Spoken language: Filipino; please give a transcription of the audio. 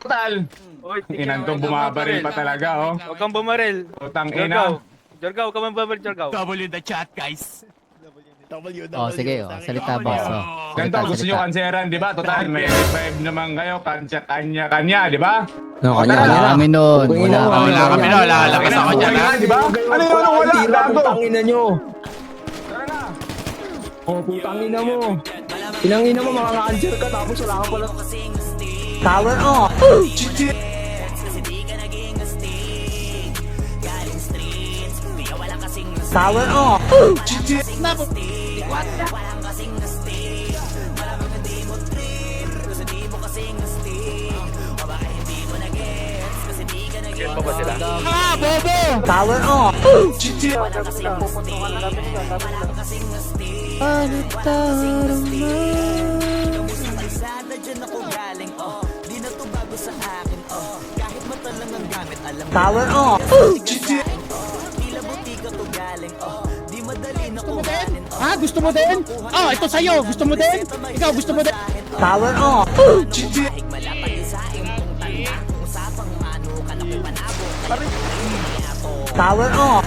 Total. Oy, Inantong bumabaril pa talaga, oh. Huwag kang bumaril. Utang Jargaw. ina. Jargaw, huwag kang bumaril, Jargaw. W the chat, guys. Oh, sige, oh. Salita, boss. Oh. Ganito, gusto nyo kanseran, di ba? Total, may revive naman kayo. Kanya-kanya, di ba? No, wala kami nun. Wala kami Wala kami na, lalakas ako dyan, ha? Di ba? Ano yun ang wala? Gago. Putangina nyo. Tara na. Oh, putangina mo. Pinangina mo, makaka-answer ka tapos wala ka pala. Power off. Power off. Power off. Power off. Ha? Gusto mo din? Oh, ito sa'yo. Gusto mo din? Ikaw, gusto mo din? Power off. Power off.